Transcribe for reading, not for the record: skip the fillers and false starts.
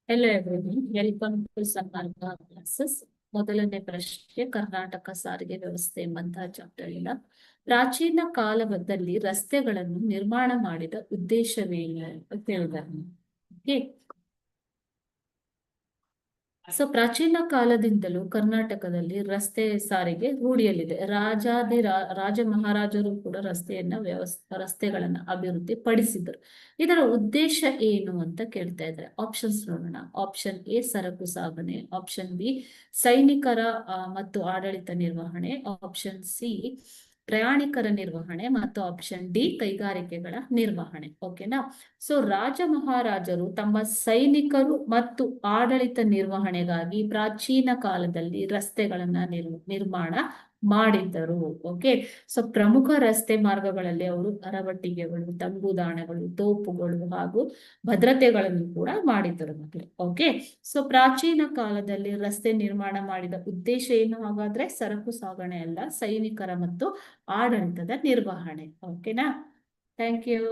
Hello everyone, welcome to Sanmarga classes. ಮೊದಲನೇ ಪ್ರಶ್ನೆ ಕರ್ನಾಟಕ ಸಾರಿಗೆ ವ್ಯವಸ್ಥೆ ಎಂಬಂತಹ ಚಾಪ್ಟರ್ ಇಂದ ಪ್ರಾಚೀನ ಕಾಲದಲ್ಲಿ ರಸ್ತೆಗಳನ್ನು ನಿರ್ಮಾಣ ಮಾಡಿದ ಉದ್ದೇಶವೇನು ಅಂತ ಹೇಳಿದ್ದಾರೆ. ಓಕೆ, ಸೊ ಪ್ರಾಚೀನ ಕಾಲದಿಂದಲೂ ಕರ್ನಾಟಕದಲ್ಲಿ ರಸ್ತೆ ಸಾರಿಗೆ ರೂಢಿಯಲ್ಲಿದೆ. ರಾಜ ಮಹಾರಾಜರು ಕೂಡ ರಸ್ತೆಗಳನ್ನ ಅಭಿವೃದ್ಧಿ ಪಡಿಸಿದರು. ಇದರ ಉದ್ದೇಶ ಏನು ಅಂತ ಕೇಳ್ತಾ ಇದ್ದಾರೆ. ಆಪ್ಷನ್ಸ್ ನೋಡೋಣ. ಆಪ್ಷನ್ ಎ ಸರಕು ಸಾಗಣೆ, ಆಪ್ಷನ್ ಬಿ ಸೈನಿಕರ ಮತ್ತು ಆಡಳಿತ ನಿರ್ವಹಣೆ, ಆಪ್ಷನ್ ಸಿ ಪ್ರಯಾಣಿಕರ ನಿರ್ವಹಣೆ ಮತ್ತು ಆಪ್ಷನ್ ಡಿ ಕೈಗಾರಿಕೆಗಳ ನಿರ್ವಹಣೆ. ಓಕೆನಾ. ಸೊ ರಾಜ ಮಹಾರಾಜರು ತಮ್ಮ ಸೈನಿಕರು ಮತ್ತು ಆಡಳಿತ ನಿರ್ವಹಣೆಗಾಗಿ ಪ್ರಾಚೀನ ಕಾಲದಲ್ಲಿ ರಸ್ತೆಗಳನ್ನ ನಿರ್ಮಾಣ ಮಾಡಿದ್ದರು. ಓಕೆ, ಸೊ ಪ್ರಮುಖ ರಸ್ತೆ ಮಾರ್ಗಗಳಲ್ಲಿ ಅವರು ಅರವಟ್ಟಿಗೆಗಳು, ತಂಗುದಾಣಗಳು, ತೋಪುಗಳು ಹಾಗೂ ಭದ್ರತೆಗಳನ್ನು ಕೂಡ ಮಾಡಿದ್ದರು ಮಕ್ಕಳು. ಓಕೆ, ಸೊ ಪ್ರಾಚೀನ ಕಾಲದಲ್ಲಿ ರಸ್ತೆ ನಿರ್ಮಾಣ ಮಾಡಿದ ಉದ್ದೇಶ ಏನು ಹಾಗಾದ್ರೆ? ಸರಕು ಸಾಗಣೆ ಅಲ್ಲ, ಸೈನಿಕರ ಮತ್ತು ಆಡಳಿತದ ನಿರ್ವಹಣೆ. ಓಕೆನಾ. Thank you.